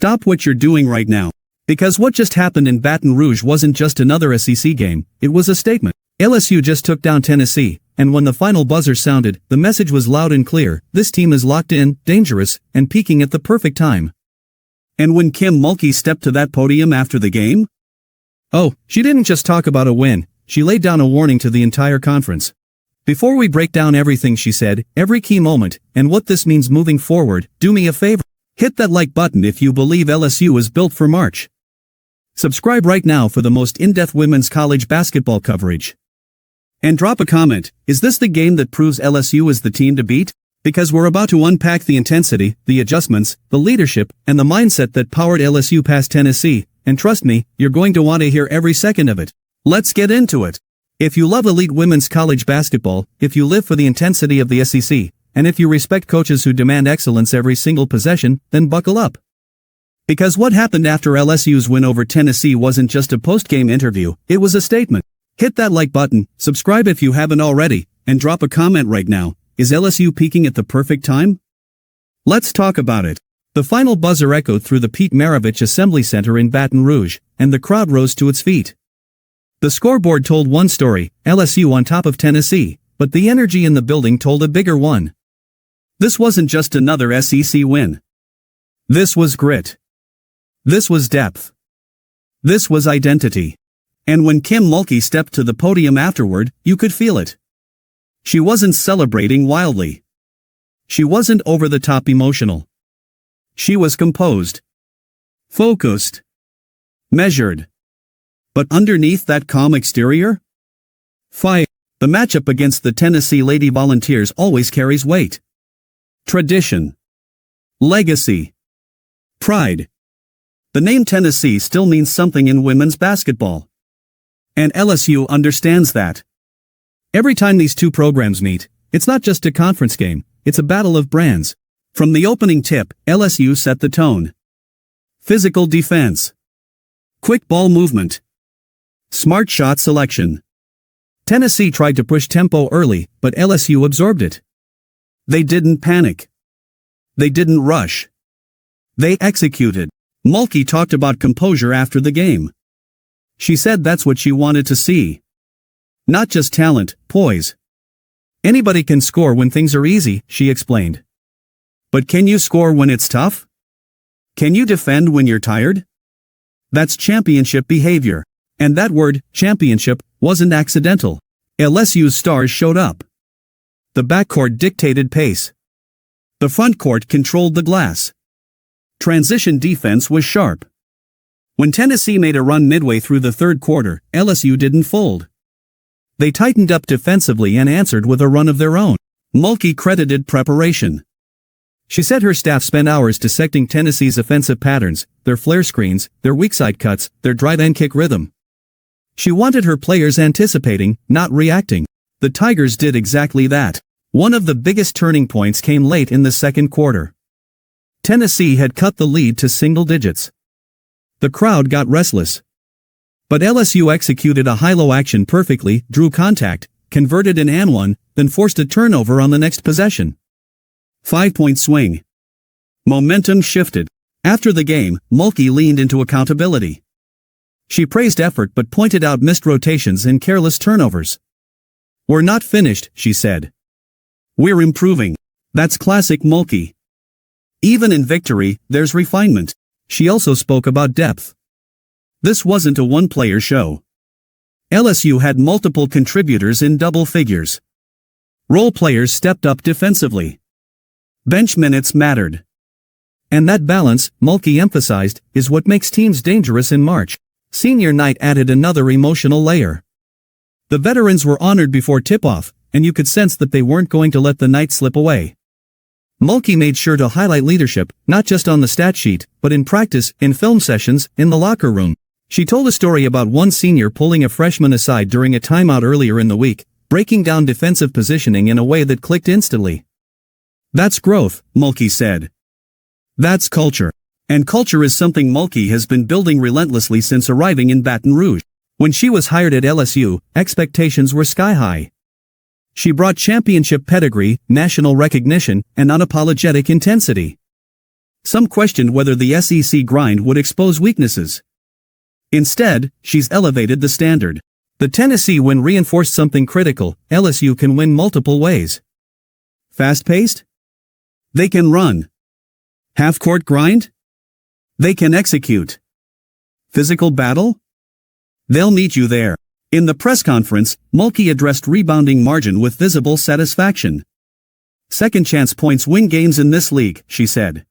Stop what you're doing right now. Because what just happened in Baton Rouge wasn't just another SEC game, it was a statement. LSU just took down Tennessee, and when the final buzzer sounded, the message was loud and clear: this team is locked in, dangerous, and peaking at the perfect time. And when Kim Mulkey stepped to that podium after the game? Oh, she didn't just talk about a win, she laid down a warning to the entire conference. Before we break down everything she said, every key moment, and what this means moving forward, do me a favor. Hit that like button if you believe LSU is built for March. Subscribe right now for the most in-depth women's college basketball coverage. And drop a comment: is this the game that proves LSU is the team to beat? Because we're about to unpack the intensity, the adjustments, the leadership, and the mindset that powered LSU past Tennessee, and trust me, you're going to want to hear every second of it. Let's get into it. If you love elite women's college basketball, if you live for the intensity of the SEC, and if you respect coaches who demand excellence every single possession, then buckle up. Because what happened after LSU's win over Tennessee wasn't just a post-game interview, it was a statement. Hit that like button, subscribe if you haven't already, and drop a comment right now. Is LSU peaking at the perfect time? Let's talk about it. The final buzzer echoed through the Pete Maravich Assembly Center in Baton Rouge, and the crowd rose to its feet. The scoreboard told one story, LSU on top of Tennessee, but the energy in the building told a bigger one. This wasn't just another SEC win. This was grit. This was depth. This was identity. And when Kim Mulkey stepped to the podium afterward, you could feel it. She wasn't celebrating wildly. She wasn't over-the-top emotional. She was composed. Focused. Measured. But underneath that calm exterior? Fire. The matchup against the Tennessee Lady Volunteers always carries weight. Tradition. Legacy. Pride. The name Tennessee still means something in women's basketball. And LSU understands that. Every time these two programs meet, it's not just a conference game, it's a battle of brands. From the opening tip, LSU set the tone. Physical defense. Quick ball movement. Smart shot selection. Tennessee tried to push tempo early, but LSU absorbed it. They didn't panic. They didn't rush. They executed. Mulkey talked about composure after the game. She said that's what she wanted to see. Not just talent, poise. Anybody can score when things are easy, she explained. But can you score when it's tough? Can you defend when you're tired? That's championship behavior. And that word, championship, wasn't accidental. LSU's stars showed up. The backcourt dictated pace. The frontcourt controlled the glass. Transition defense was sharp. When Tennessee made a run midway through the third quarter, LSU didn't fold. They tightened up defensively and answered with a run of their own. Mulkey credited preparation. She said her staff spent hours dissecting Tennessee's offensive patterns, their flare screens, their weak side cuts, their drive and kick rhythm. She wanted her players anticipating, not reacting. The Tigers did exactly that. One of the biggest turning points came late in the second quarter. Tennessee had cut the lead to single digits. The crowd got restless. But LSU executed a high-low action perfectly, drew contact, converted an and one, then forced a turnover on the next possession. 5-point swing. Momentum shifted. After the game, Mulkey leaned into accountability. She praised effort but pointed out missed rotations and careless turnovers. We're not finished, she said. We're improving. That's classic Mulkey. Even in victory, there's refinement. She also spoke about depth. This wasn't a one-player show. LSU had multiple contributors in double figures. Role players stepped up defensively. Bench minutes mattered. And that balance, Mulkey emphasized, is what makes teams dangerous in March. Senior night added another emotional layer. The veterans were honored before tip-off, and you could sense that they weren't going to let the night slip away. Mulkey made sure to highlight leadership, not just on the stat sheet, but in practice, in film sessions, in the locker room. She told a story about one senior pulling a freshman aside during a timeout earlier in the week, breaking down defensive positioning in a way that clicked instantly. That's growth, Mulkey said. That's culture. And culture is something Mulkey has been building relentlessly since arriving in Baton Rouge. When she was hired at LSU, expectations were sky-high. She brought championship pedigree, national recognition, and unapologetic intensity. Some questioned whether the SEC grind would expose weaknesses. Instead, she's elevated the standard. The Tennessee win reinforced something critical: LSU can win multiple ways. Fast-paced? They can run. Half-court grind? They can execute. Physical battle? They'll meet you there. In the press conference, Mulkey addressed rebounding margin with visible satisfaction. Second chance points win games in this league, she said.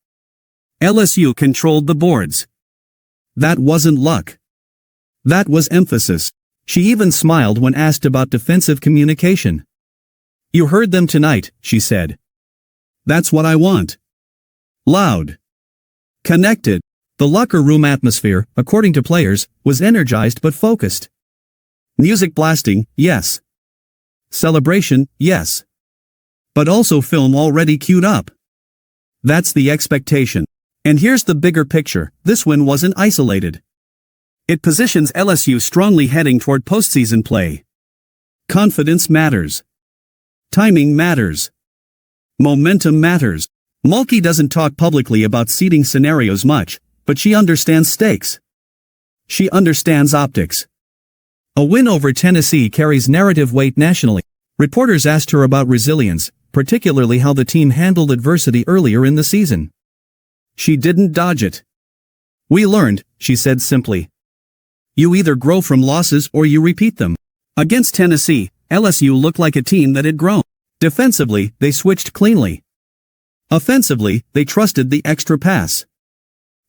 LSU controlled the boards. That wasn't luck. That was emphasis. She even smiled when asked about defensive communication. You heard them tonight, she said. That's what I want. Loud. Connected. The locker room atmosphere, according to players, was energized but focused. Music blasting, yes. Celebration, yes. But also film already queued up. That's the expectation. And here's the bigger picture: this win wasn't isolated. It positions LSU strongly heading toward postseason play. Confidence matters. Timing matters. Momentum matters. Mulkey doesn't talk publicly about seeding scenarios much, but she understands stakes. She understands optics. A win over Tennessee carries narrative weight nationally. Reporters asked her about resilience, particularly how the team handled adversity earlier in the season. She didn't dodge it. We learned, she said simply. You either grow from losses or you repeat them. Against Tennessee, LSU looked like a team that had grown. Defensively, they switched cleanly. Offensively, they trusted the extra pass.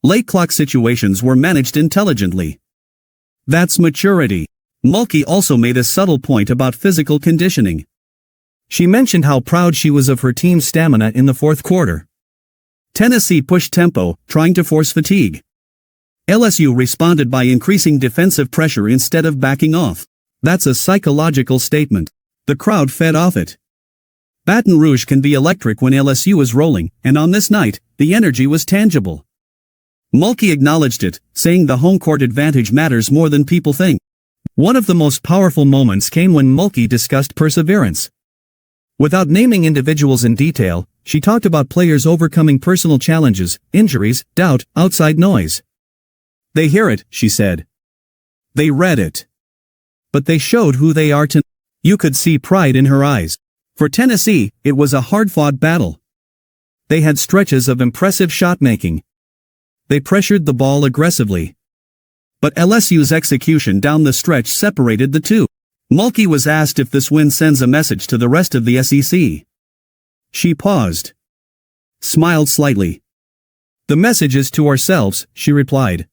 Late clock situations were managed intelligently. That's maturity. Mulkey also made a subtle point about physical conditioning. She mentioned how proud she was of her team's stamina in the fourth quarter. Tennessee pushed tempo, trying to force fatigue. LSU responded by increasing defensive pressure instead of backing off. That's a psychological statement. The crowd fed off it. Baton Rouge can be electric when LSU is rolling, and on this night, the energy was tangible. Mulkey acknowledged it, saying the home court advantage matters more than people think. One of the most powerful moments came when Mulkey discussed perseverance. Without naming individuals in detail, she talked about players overcoming personal challenges, injuries, doubt, outside noise. They hear it, she said. They read it. But they showed who they are tonight. You could see pride in her eyes. For Tennessee, it was a hard-fought battle. They had stretches of impressive shot-making. They pressured the ball aggressively. But LSU's execution down the stretch separated the two. Mulkey was asked if this win sends a message to the rest of the SEC. She paused. Smiled slightly. The message is to ourselves, she replied.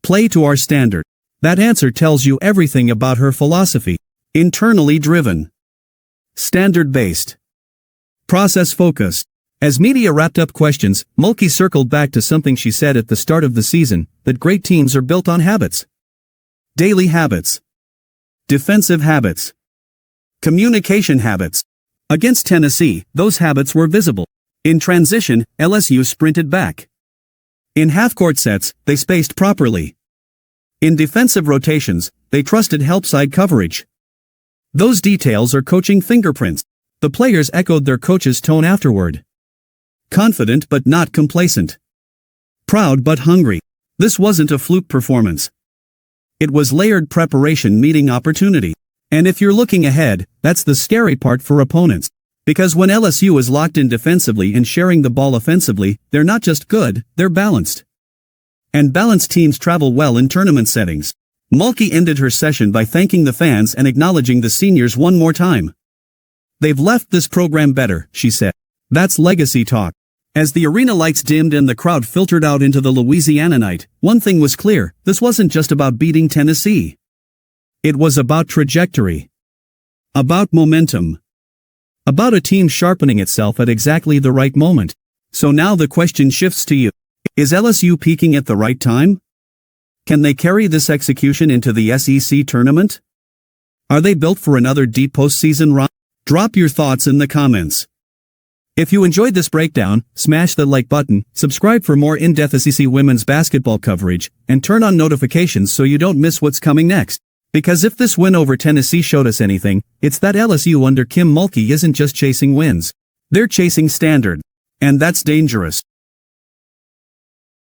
Play to our standard. That answer tells you everything about her philosophy. Internally driven. Standard-based. Process-focused. As media wrapped up questions, Mulkey circled back to something she said at the start of the season, that great teams are built on habits. Daily habits. Defensive habits. Communication habits. Against Tennessee, those habits were visible. In transition, LSU sprinted back. In half-court sets, they spaced properly. In defensive rotations, they trusted help-side coverage. Those details are coaching fingerprints. The players echoed their coach's tone afterward. Confident but not complacent. Proud but hungry. This wasn't a fluke performance. It was layered preparation meeting opportunity. And if you're looking ahead, that's the scary part for opponents. Because when LSU is locked in defensively and sharing the ball offensively, they're not just good, they're balanced. And balanced teams travel well in tournament settings. Mulkey ended her session by thanking the fans and acknowledging the seniors one more time. They've left this program better, she said. That's legacy talk. As the arena lights dimmed and the crowd filtered out into the Louisiana night, one thing was clear: this wasn't just about beating Tennessee. It was about trajectory. About momentum. About a team sharpening itself at exactly the right moment. So now the question shifts to you. Is LSU peaking at the right time? Can they carry this execution into the SEC tournament? Are they built for another deep postseason run? Drop your thoughts in the comments. If you enjoyed this breakdown, smash the like button, subscribe for more in-depth SEC women's basketball coverage, and turn on notifications so you don't miss what's coming next. Because if this win over Tennessee showed us anything, it's that LSU under Kim Mulkey isn't just chasing wins. They're chasing standard. And that's dangerous.